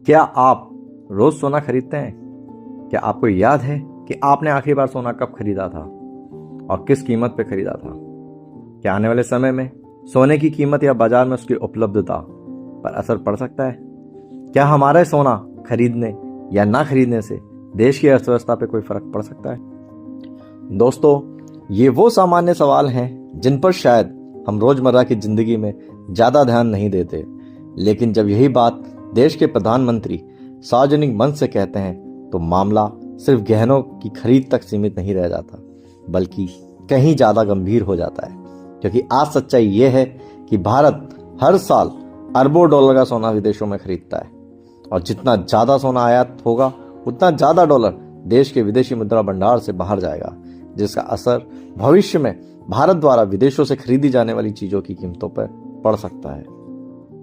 क्या आप रोज सोना खरीदते हैं? क्या आपको याद है कि आपने आखिरी बार सोना कब खरीदा था और किस कीमत पे खरीदा था? क्या आने वाले समय में सोने की कीमत या बाजार में उसकी उपलब्धता पर असर पड़ सकता है? क्या हमारे सोना खरीदने या ना खरीदने से देश की अर्थव्यवस्था पे कोई फर्क पड़ सकता है? दोस्तों, ये वो सामान्य सवाल हैं जिन पर शायद हम रोजमर्रा की जिंदगी में ज्यादा ध्यान नहीं देते, लेकिन जब यही बात देश के प्रधानमंत्री सार्वजनिक मंच से कहते हैं तो मामला सिर्फ गहनों की खरीद तक सीमित नहीं रह जाता, बल्कि कहीं ज्यादा गंभीर हो जाता है। क्योंकि आज सच्चाई यह है कि भारत हर साल अरबों डॉलर का सोना विदेशों में खरीदता है, और जितना ज्यादा सोना आयात होगा उतना ज्यादा डॉलर देश के विदेशी मुद्रा भंडार से बाहर जाएगा, जिसका असर भविष्य में भारत द्वारा विदेशों से खरीदी जाने वाली चीजों की कीमतों पर पड़ सकता है।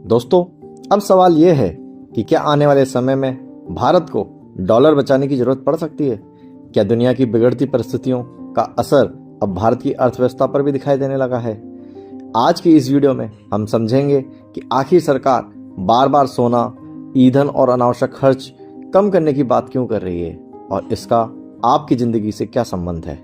दोस्तों, अब सवाल यह है कि क्या आने वाले समय में भारत को डॉलर बचाने की जरूरत पड़ सकती है? क्या दुनिया की बिगड़ती परिस्थितियों का असर अब भारत की अर्थव्यवस्था पर भी दिखाई देने लगा है? आज की इस वीडियो में हम समझेंगे कि आखिर सरकार बार बार सोना, ईंधन और अनावश्यक खर्च कम करने की बात क्यों कर रही है, और इसका आपकी जिंदगी से क्या संबंध है।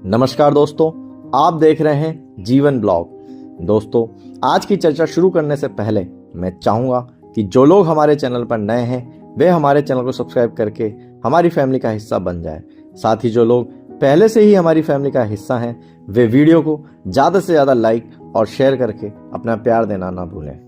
नमस्कार दोस्तों, आप देख रहे हैं जीवन ब्लॉग। दोस्तों, आज की चर्चा शुरू करने से पहले मैं चाहूंगा कि जो लोग हमारे चैनल पर नए हैं वे हमारे चैनल को सब्सक्राइब करके हमारी फैमिली का हिस्सा बन जाए। साथ ही जो लोग पहले से ही हमारी फैमिली का हिस्सा हैं वे वीडियो को ज्यादा से ज्यादा लाइक और शेयर करके अपना प्यार देना ना भूलें।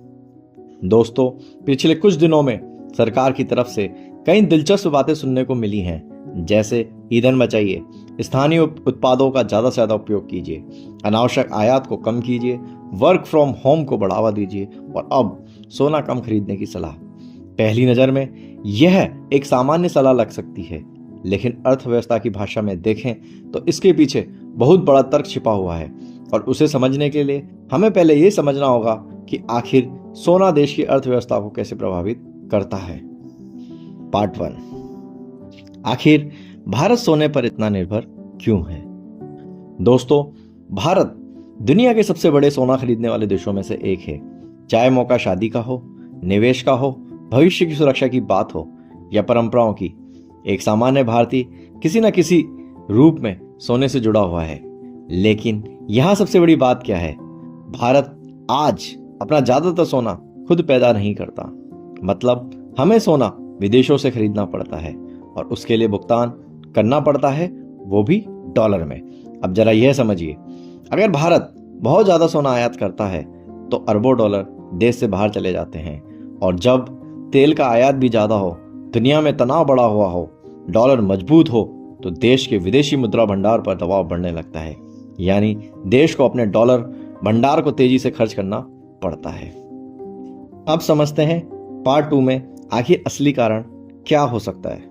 दोस्तों, पिछले कुछ दिनों में सरकार की तरफ से कई दिलचस्प बातें सुनने को मिली हैं, जैसे ईंधन बचाइए, स्थानीय उत्पादों का ज्यादा से ज्यादा उपयोग कीजिए, अनावश्यक आयात को कम कीजिए, वर्क फ्रॉम होम को बढ़ावा दीजिए और अब सोना कम खरीदने की सलाह। पहली नजर में यह एक सामान्य सलाह लग सकती है, लेकिन अर्थव्यवस्था की भाषा में देखें तो इसके पीछे बहुत बड़ा तर्क छिपा हुआ है, और उसे समझने के लिए हमें पहले यह समझना होगा कि आखिर सोना देश की अर्थव्यवस्था को कैसे प्रभावित करता है। पार्ट 1, आखिर भारत सोने पर इतना निर्भर क्यों है? दोस्तों, भारत दुनिया के सबसे बड़े सोना खरीदने वाले देशों में से एक है। चाहे मौका शादी का हो, निवेश का हो, भविष्य की सुरक्षा की बात हो या परंपराओं की, एक सामान्य भारतीय किसी न किसी रूप में सोने से जुड़ा हुआ है। लेकिन यहां सबसे बड़ी बात क्या है? भारत आज अपना ज्यादातर सोना खुद पैदा नहीं करता, मतलब हमें सोना विदेशों से खरीदना पड़ता है और उसके लिए भुगतान करना पड़ता है, वो भी डॉलर में। अब जरा यह समझिए, अगर भारत बहुत ज्यादा सोना आयात करता है तो अरबों डॉलर देश से बाहर चले जाते हैं, और जब तेल का आयात भी ज्यादा हो, दुनिया में तनाव बढ़ा हुआ हो, डॉलर मजबूत हो, तो देश के विदेशी मुद्रा भंडार पर दबाव बढ़ने लगता है। यानी देश को अपने डॉलर भंडार को तेजी से खर्च करना पड़ता है। अब समझते हैं पार्ट 2 में आखिर असली कारण क्या हो सकता है।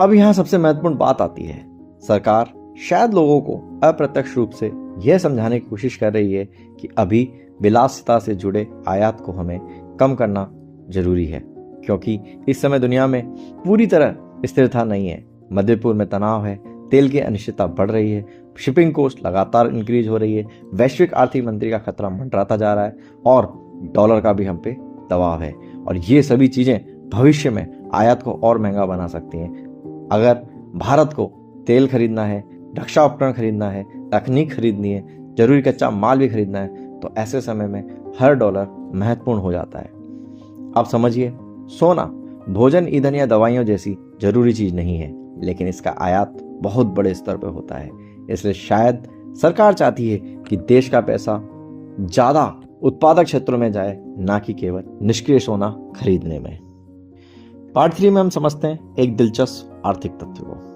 अब यहां सबसे महत्वपूर्ण बात आती है। सरकार शायद लोगों को अप्रत्यक्ष रूप से यह समझाने की कोशिश कर रही है कि अभी विलासिता से जुड़े आयात को हमें कम करना जरूरी है, क्योंकि इस समय दुनिया में पूरी तरह स्थिरता नहीं है। मध्य पूर्व में तनाव है, तेल की अनिश्चितता बढ़ रही है, शिपिंग कॉस्ट लगातार इंक्रीज हो रही है, वैश्विक आर्थिक मंदी का खतरा मंडराता जा रहा है, और डॉलर का भी हम पे दबाव है। और ये सभी चीजें भविष्य में आयात को और महंगा बना सकती हैं। अगर भारत को तेल खरीदना है, रक्षा उपकरण खरीदना है, तकनीक खरीदनी है, जरूरी कच्चा माल भी खरीदना है, तो ऐसे समय में हर डॉलर महत्वपूर्ण हो जाता है। अब समझिए, सोना भोजन, ईंधन या दवाइयों जैसी जरूरी चीज नहीं है, लेकिन इसका आयात बहुत बड़े स्तर पर होता है। इसलिए शायद सरकार चाहती है कि देश का पैसा ज्यादा उत्पादक क्षेत्रों में जाए, ना कि केवल निष्क्रिय सोना खरीदने में। पार्ट 3 में हम समझते हैं एक दिलचस्प आर्थिक तथ्य को।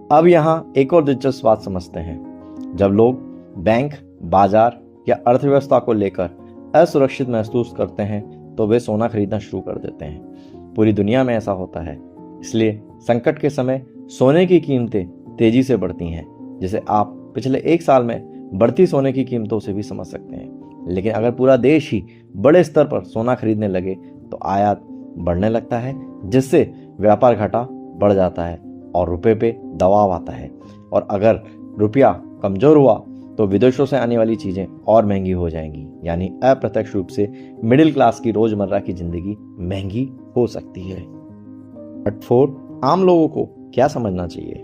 अब यहाँ एक और दिलचस्प बात समझते हैं। जब लोग बैंक, बाजार या अर्थव्यवस्था को लेकर असुरक्षित महसूस करते हैं तो वे सोना खरीदना शुरू कर देते हैं। पूरी दुनिया में ऐसा होता है। इसलिए संकट के समय सोने की कीमतें तेजी से बढ़ती हैं, जिसे आप पिछले 1 साल में बढ़ती सोने की कीमतों से भी समझ सकते हैं। लेकिन अगर पूरा देश ही बड़े स्तर पर सोना खरीदने लगे तो आयात बढ़ने लगता है, जिससे व्यापार घाटा बढ़ जाता है और रुपए पे दबाव आता है। और अगर रुपया कमजोर हुआ तो विदेशों से आने वाली चीज़ें और महंगी हो जाएंगी, यानी अप्रत्यक्ष रूप से मिडिल क्लास की रोजमर्रा की जिंदगी महंगी हो सकती है। पार्ट 4, आम लोगों को क्या समझना चाहिए।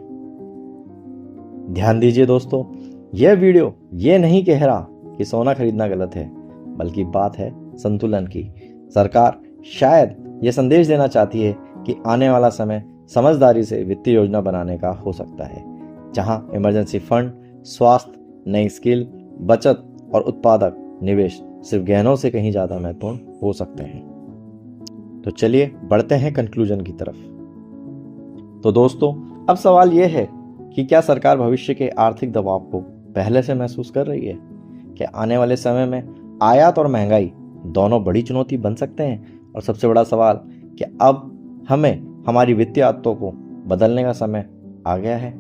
ध्यान दीजिए दोस्तों, यह वीडियो ये नहीं कह रहा कि सोना खरीदना गलत है, बल्कि बात है संतुलन की। सरकार शायद यह संदेश देना चाहती है कि आने वाला समय समझदारी से वित्तीय योजना बनाने का हो सकता है, जहां इमरजेंसी फंड, स्वास्थ्य, नई स्किल, बचत और उत्पादक निवेश सिर्फ गहनों से कहीं ज्यादा महत्वपूर्ण हो सकते हैं। तो चलिए बढ़ते हैं कंक्लूजन की तरफ। तो दोस्तों, अब सवाल यह है कि क्या सरकार भविष्य के आर्थिक दबाव को पहले से महसूस कर रही है? क्या आने वाले समय में आयात और महंगाई दोनों बड़ी चुनौती बन सकते हैं? और सबसे बड़ा सवाल, क्या अब हमें हमारी वित्तीय आदतों को बदलने का समय आ गया है?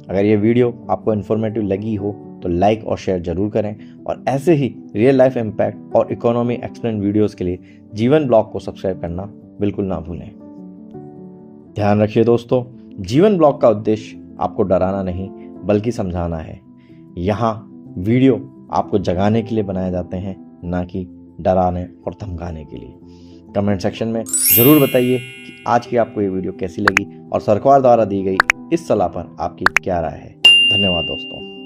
अगर ये वीडियो आपको इन्फॉर्मेटिव लगी हो तो लाइक और शेयर जरूर करें, और ऐसे ही रियल लाइफ इम्पैक्ट और इकोनॉमी एक्सप्लेन वीडियोस के लिए जीवन ब्लॉग को सब्सक्राइब करना बिल्कुल ना भूलें। ध्यान रखिए दोस्तों, जीवन ब्लॉग का उद्देश्य आपको डराना नहीं बल्कि समझाना है। यहाँ वीडियो आपको जगाने के लिए बनाए जाते हैं, ना कि डराने और धमकाने के लिए। कमेंट सेक्शन में जरूर बताइए कि आज की आपको ये वीडियो कैसी लगी और सरकार द्वारा दी गई इस सलाह पर आपकी क्या राय है। धन्यवाद दोस्तों।